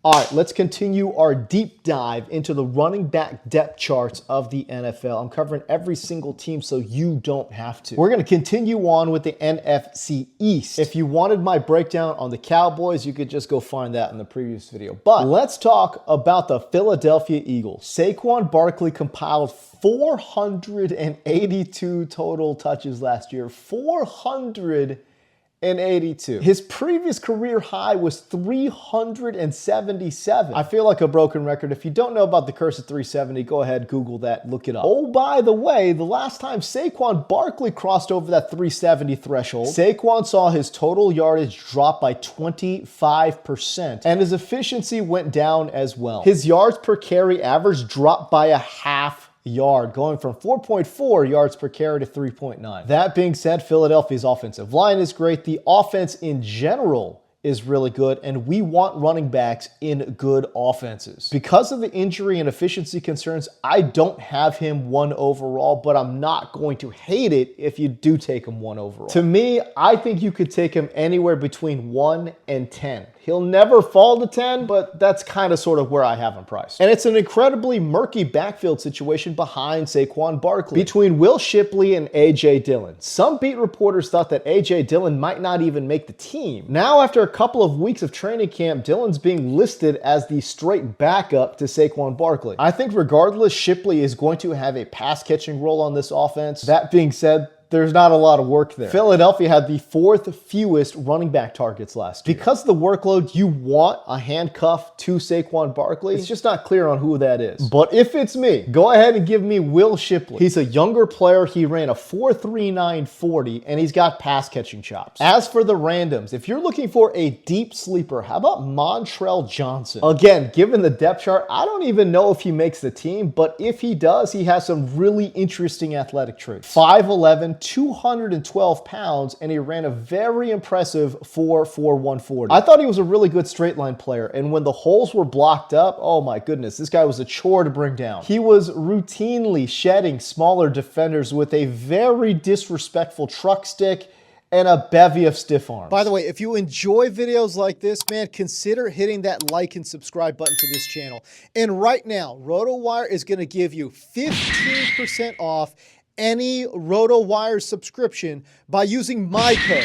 All right, let's continue our deep dive into the running back depth charts of the NFL. I'm covering every single team so you don't have to. We're going to continue on with the NFC East. If you wanted my breakdown on the Cowboys, you could just go find that in the previous video. But let's talk about the Philadelphia Eagles. Saquon Barkley compiled 482 total touches last year. 482. His previous career high was 377. I feel like a broken record. If you don't know about the curse of 370, go ahead, Google that, look it up. Oh, by the way, the last time Saquon Barkley crossed over that 370 threshold, Saquon saw his total yardage drop by 25%, and his efficiency went down as well. His yards per carry average dropped by a half yard, going from 4.4 yards per carry to 3.9. That being said, Philadelphia's offensive line is great. The offense in general is really good, and we want running backs in good offenses. Because of the injury and efficiency concerns, I don't have him 1 overall, but I'm not going to hate it if you do take him 1 overall. To me, I think you could take him anywhere between 1 and 10. He'll never fall to 10, but that's kind of sort of where I have him priced. And it's an incredibly murky backfield situation behind Saquon Barkley, between Will Shipley and A.J. Dillon. Some beat reporters thought that A.J. Dillon might not even make the team. Now, after a couple of weeks of training camp, Dillon's being listed as the straight backup to Saquon Barkley. I think regardless, Shipley is going to have a pass-catching role on this offense. That being said, there's not a lot of work there. Philadelphia had the 4th fewest running back targets last year. Because of the workload, you want a handcuff to Saquon Barkley. It's just not clear on who that is. But if it's me, go ahead and give me Will Shipley. He's a younger player. He ran a 4.39 40, and he's got pass-catching chops. As for the randoms, if you're looking for a deep sleeper, how about Montrell Johnson? Again, given the depth chart, I don't even know if he makes the team, but if he does, he has some really interesting athletic traits. 5'11", 212 pounds, and he ran a very impressive 4.41 140. I thought he was a really good straight line player, and when the holes were blocked up, oh my goodness, this guy was a chore to bring down. He was routinely shedding smaller defenders with a very disrespectful truck stick and a bevy of stiff arms. By the way, if you enjoy videos like this, man, consider hitting that like and subscribe button to this channel. And right now, RotoWire is going to give you 15% off any RotoWire subscription by using my code,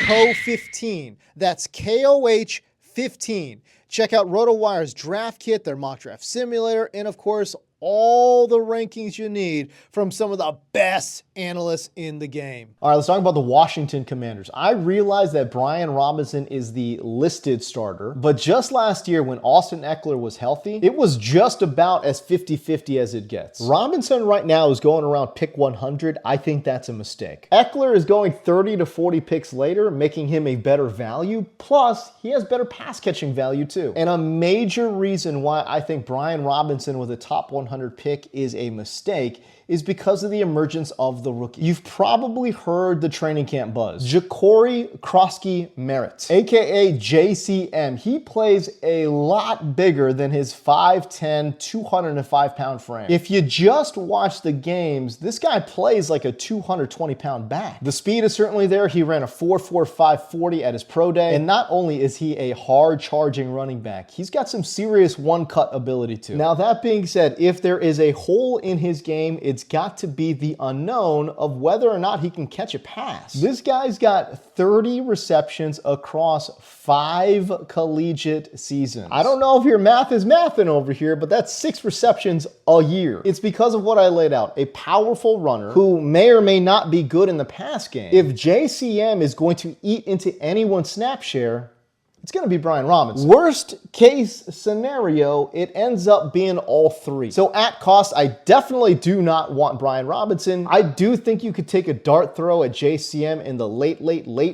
KOH15. That's KOH15. Check out RotoWire's draft kit, their mock draft simulator, and of course, all the rankings you need from some of the best analysts in the game. All right, let's talk about the Washington Commanders. I realize that Brian Robinson is the listed starter, but just last year when Austin Eckler was healthy, it was just about as 50-50 as it gets. Robinson right now is going around pick 100. I think that's a mistake. Eckler is going 30 to 40 picks later, making him a better value. Plus, he has better pass catching value too. And a major reason why I think Brian Robinson with a top 100 pick is a mistake is because of the emergence of the rookie. You've probably heard the training camp buzz. Jacory Croskie-Merritt, aka JCM. He plays a lot bigger than his 5'10", 205-pound frame. If you just watch the games, this guy plays like a 220-pound back. The speed is certainly there. He ran a 4.45 40 at his pro day. And not only is he a hard-charging running back, he's got some serious one-cut ability too. Now, that being said, if there is a hole in his game, it's got to be the unknown of whether or not he can catch a pass. This guy's got 30 receptions across 5 collegiate seasons. I don't know if your math is mathing over here, but that's 6 receptions a year. It's because of what I laid out. A powerful runner who may or may not be good in the pass game. If JCM is going to eat into anyone's snap share, it's going to be Brian Robinson. Worst case scenario, it ends up being all 3. So at cost, I definitely do not want Brian Robinson. I do think you could take a dart throw at JCM in the late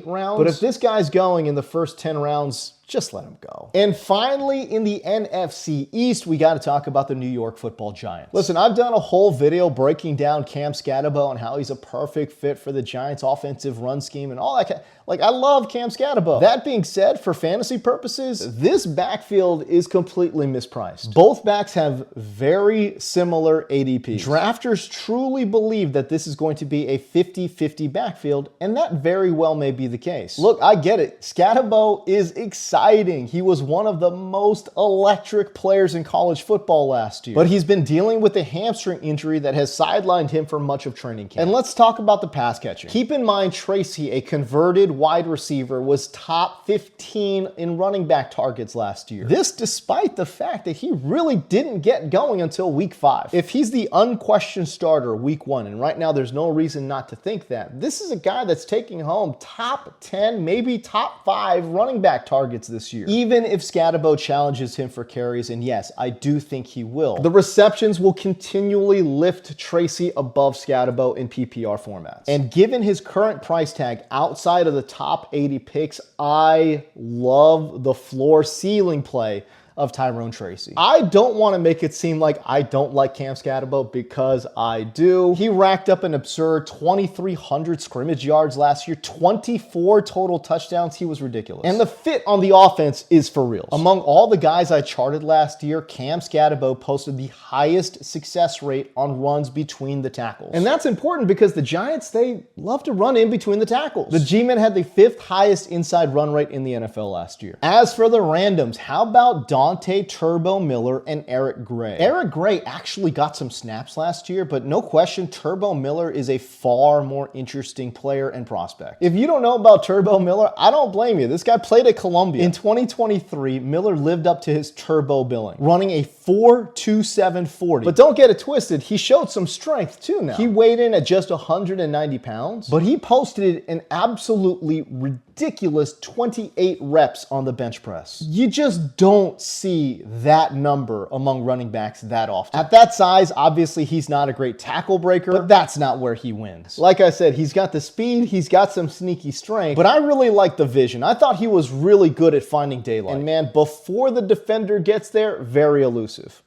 rounds. But if this guy's going in the first 10 rounds, just let him go. And finally, in the NFC East, we got to talk about the New York Football Giants. Listen, I've done a whole video breaking down Cam Skattebo and how he's a perfect fit for the Giants' offensive run scheme and all that. Like, I love Cam Skattebo. That being said, for fantasy purposes, this backfield is completely mispriced. Both backs have very similar ADPs. Drafters truly believe that this is going to be a 50-50 backfield, and that very well may be the case. Look, I get it. Skattebo is exciting exciting. He was one of the most electric players in college football last year. But he's been dealing with a hamstring injury that has sidelined him for much of training camp. And let's talk about the pass catching. Keep in mind, Tracy, a converted wide receiver, was top 15 in running back targets last year. This despite the fact that he really didn't get going until week 5. If he's the unquestioned starter week 1, and right now there's no reason not to think that, this is a guy that's taking home top 10, maybe top 5 running back targets this year. Even if Skattebo challenges him for carries, and yes, I do think he will, the receptions will continually lift Tracy above Skattebo in PPR formats. And given his current price tag outside of the top 80 picks, I love the floor ceiling play of Tyrone Tracy. I don't want to make it seem like I don't like Cam Skattebo, because I do. He racked up an absurd 2,300 scrimmage yards last year, 24 total touchdowns. He was ridiculous. And the fit on the offense is for real. Among all the guys I charted last year, Cam Skattebo posted the highest success rate on runs between the tackles. And that's important because the Giants, they love to run in between the tackles. The G-Men had the 5th highest inside run rate in the NFL last year. As for the randoms, how about Dante, Turbo Miller, and Eric Gray? Eric Gray actually got some snaps last year, but no question, Turbo Miller is a far more interesting player and prospect. If you don't know about Turbo Miller, I don't blame you. This guy played at Columbia. In 2023, Miller lived up to his turbo billing, running a 4.27 40. But don't get it twisted, he showed some strength too now. He weighed in at just 190 pounds, but he posted an absolutely ridiculous 28 reps on the bench press. You just don't see that number among running backs that often. At that size, obviously he's not a great tackle breaker, but that's not where he wins. Like I said, he's got the speed, he's got some sneaky strength, but I really like the vision. I thought he was really good at finding daylight. And man, before the defender gets there, very elusive.